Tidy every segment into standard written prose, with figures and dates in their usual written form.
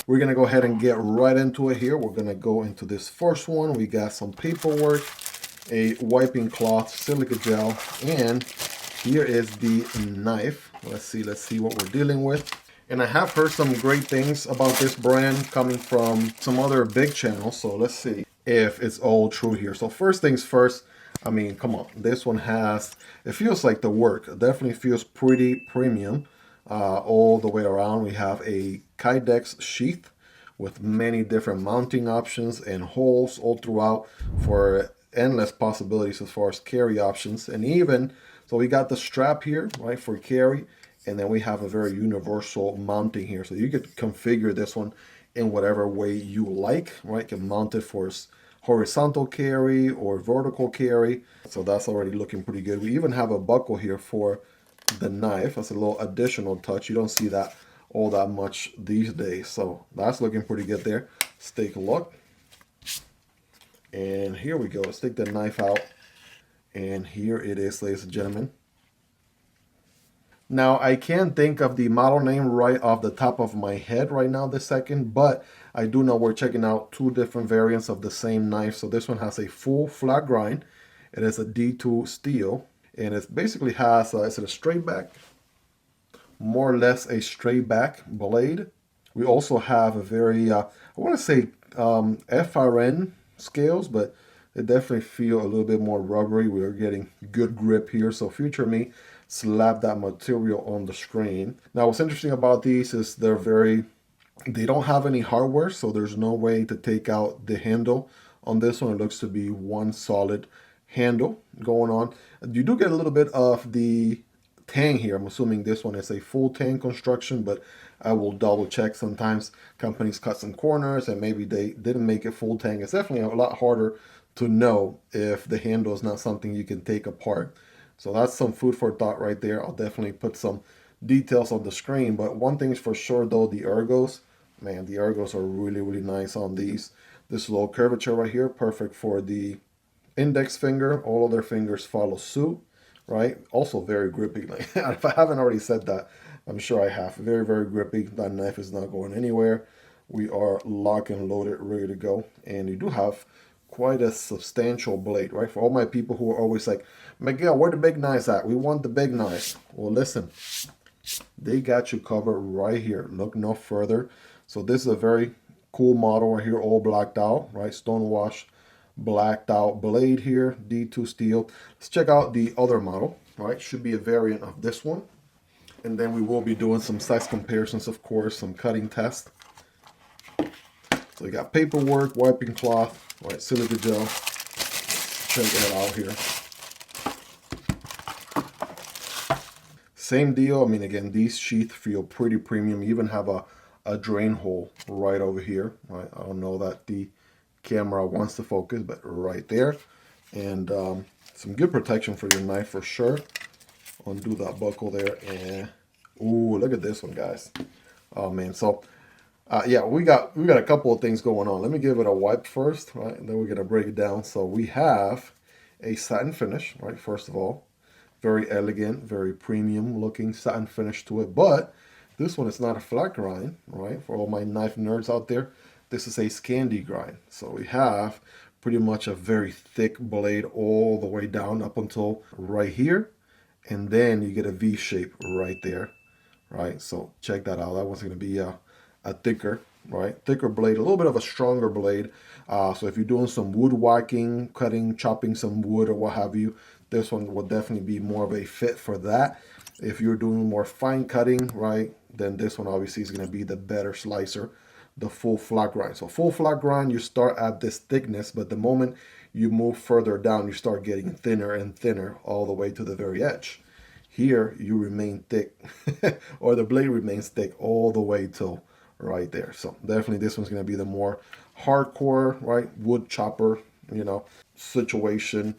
we're gonna go ahead and get right into it here. We're gonna go into this first one. We got some paperwork, a wiping cloth, silica gel, and here is the knife. Let's see what we're dealing with. And I have heard some great things about this brand coming from some other big channels, so let's see if it's all true here. So first things first, I mean, come on, this one has, it feels like the work. It definitely feels pretty premium all the way around. We have a Kydex sheath with many different mounting options and holes all throughout for endless possibilities as far as carry options. And even, so we got the strap here, right, for carry. And then we have a very universal mounting here. So you could configure this one in whatever way you like, right? You can mount it for horizontal carry or vertical carry. So that's already looking pretty good. We even have a buckle here for the knife. That's a little additional touch. You don't see that all that much these days. So that's looking pretty good there. Let's take a look. And here we go. Let's take the knife out. And here it is, ladies and gentlemen. Now, I can't think of the model name right off the top of my head right now this second, but I do know we're checking out two different variants of the same knife. So this one has a full flat grind. It is a D2 steel, and it basically has, is it a straight back? More or less a straight back blade. We also have a very, I want to say FRN scales, but they definitely feel a little bit more rubbery. We are getting good grip here. So future me, slap that material on the screen. Now, what's interesting about these is they don't have any hardware, so there's no way to take out the handle on this one. It looks to be one solid handle going on. You do get a little bit of the tang here. I'm assuming this one is a full tang construction, but I will double check. Sometimes companies cut some corners and maybe they didn't make it full tang. It's definitely a lot harder to know if the handle is not something you can take apart. So that's some food for thought right there. I'll definitely put some details on the screen. But one thing is for sure though, the ergos, man, the ergos are really, really nice on these. This little curvature right here, perfect for the index finger. All other fingers follow suit, right? Also very grippy. Like, if I haven't already said that, I'm sure I have. Very, very grippy. That knife is not going anywhere. We are locked and loaded, ready to go. And you do have quite a substantial blade, right? For all my people who are always like, Miguel, where the big knives at? We want the big knives. Well, listen, they got you covered right here. Look no further. So this is a very cool model right here, all blacked out, right? Stonewash blacked out blade here, D2 steel. Let's check out the other model, right? Should be a variant of this one. And then we will be doing some size comparisons, of course, some cutting tests. So we got paperwork, wiping cloth, right, silica gel. Check that out here. Same deal. I mean, again, these sheaths feel pretty premium. You even have a drain hole right over here, right? I don't know that the camera wants to focus, but right there. And some good protection for your knife for sure. Undo that buckle there, and ooh, look at this one, guys. Oh man, so yeah, we got a couple of things going on. Let me give it a wipe first, right? And then we're gonna break it down. So we have a satin finish, right? First of all, very elegant, very premium looking satin finish to it. But this one is not a flat grind, right? For all my knife nerds out there, this is a SCANDI grind. So we have pretty much a very thick blade all the way down up until right here. And then you get a V shape right there, right? So check that out. That one's going to be a thicker, right? Thicker blade, a little bit of a stronger blade. So if you're doing some woodworking, cutting, chopping some wood or what have you, this one will definitely be more of a fit for that. If you're doing more fine cutting, right, then this one obviously is going to be the better slicer, the full flat grind. So full flat grind, you start at this thickness, but the moment you move further down, you start getting thinner and thinner all the way to the very edge. Here, you remain thick, or the blade remains thick all the way till right there. So definitely this one's going to be the more hardcore, right, wood chopper, you know, situation.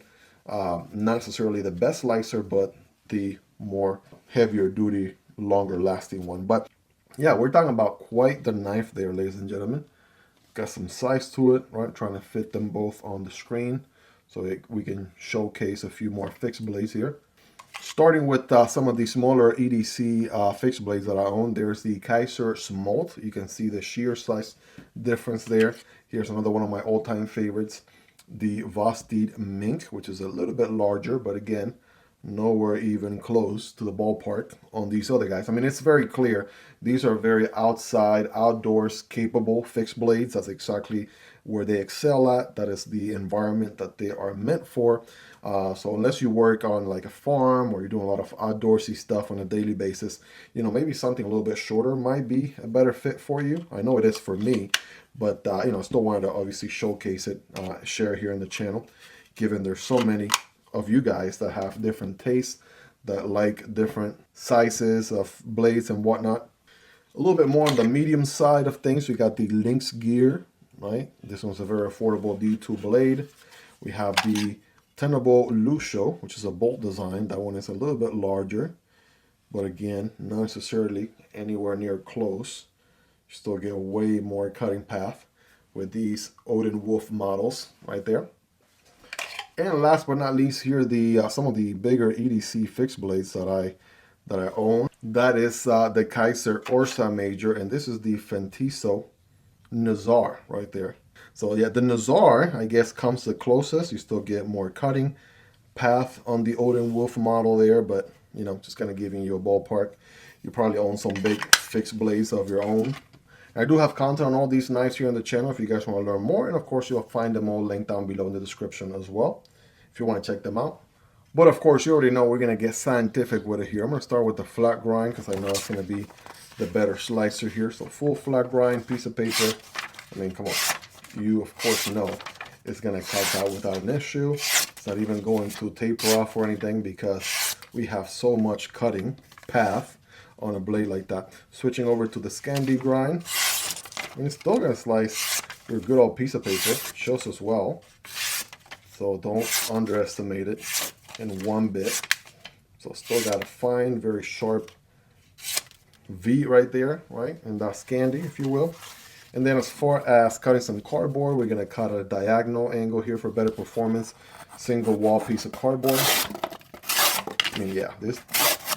Not necessarily the best slicer, but the more heavier duty, longer lasting one. But yeah, we're talking about quite the knife there, ladies and gentlemen. Got some size to it, right? Trying to fit them both on the screen so we can showcase a few more fixed blades here. Starting with some of the smaller EDC fixed blades that I own, there's the Kizer Smolt. You can see the shear size difference there. Here's another one of my all-time favorites, the Vosteed Mink, which is a little bit larger, but again, nowhere even close to the ballpark on these other guys. I mean, it's very clear. These are very outside, outdoors capable fixed blades. That's exactly where they excel at. That is the environment that they are meant for. So unless you work on like a farm or you're doing a lot of outdoorsy stuff on a daily basis, you know, maybe something a little bit shorter might be a better fit for you. I know it is for me, but you know, I still wanted to obviously showcase it, share here in the channel, given there's so many of you guys that have different tastes, that like different sizes of blades and whatnot. A little bit more on the medium side of things, we got the LynxGear, right? This one's a very affordable D2 blade. We have the Tenable Luccio, which is a bolt design. That one is a little bit larger, but again, not necessarily anywhere near close. You still get way more cutting path with these OdenWolf models right there. And last but not least, here the some of the bigger EDC fixed blades that I own. That is the Kizer Ursa Major, and this is the Fintiso Nazar right there. So yeah, the Nazar, I guess, comes the closest. You still get more cutting path on the OdenWolf model there, but you know, just kind of giving you a ballpark. You probably own some big fixed blades of your own. I do have content on all these knives here on the channel if you guys want to learn more, and of course you'll find them all linked down below in the description as well if you want to check them out. But of course, you already know we're going to get scientific with it here. I'm going to start with the flat grind because I know it's going to be the better slicer here. So full flat grind piece of paper. I mean, come on. You, of course, know it's going to cut out without an issue. It's not even going to taper off or anything because we have so much cutting path on a blade like that. Switching over to the SCANDI grind. I mean, it's still going to slice your good old piece of paper. It shows as well. So don't underestimate it in one bit. So still got a fine, very sharp V right there, right? And that's SCANDI, if you will. And then as far as cutting some cardboard, we're going to cut at a diagonal angle here for better performance. Single wall piece of cardboard. I mean, yeah,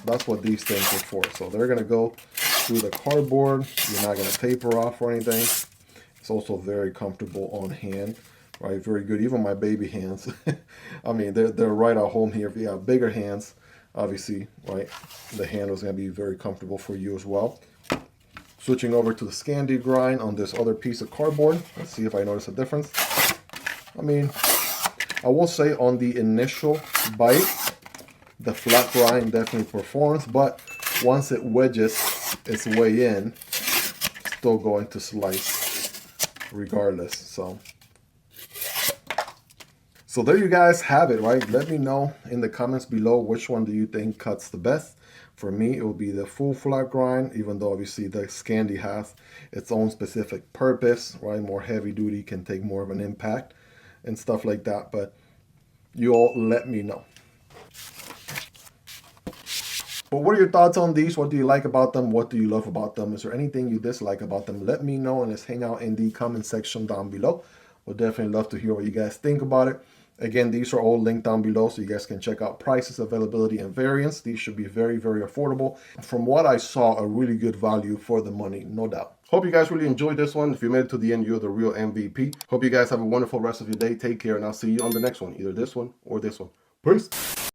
that's what these things are for. So they're going to go through the cardboard. You're not going to taper off or anything. It's also very comfortable on hand, right? Very good. Even my baby hands, I mean, they're right at home here. If you have bigger hands, obviously, right, the handle is going to be very comfortable for you as well. Switching over to the SCANDI grind on this other piece of cardboard. Let's see if I notice a difference. I mean, I will say on the initial bite, the flat grind definitely performs, but once it wedges its way in, it's still going to slice regardless. So there you guys have it, right? Let me know in the comments below which one do you think cuts the best. For me, it will be the full flat grind, even though obviously the SCANDI has its own specific purpose, right? More heavy duty, can take more of an impact and stuff like that. But you all let me know. But what are your thoughts on these? What do you like about them? What do you love about them? Is there anything you dislike about them? Let me know, and let's hang out in the comment section down below. We'll definitely love to hear what you guys think about it. Again, these are all linked down below so you guys can check out prices, availability, and variants. These should be very, very affordable. From what I saw, a really good value for the money, no doubt. Hope you guys really enjoyed this one. If you made it to the end, you're the real MVP. Hope you guys have a wonderful rest of your day. Take care, and I'll see you on the next one, either this one or this one. Peace.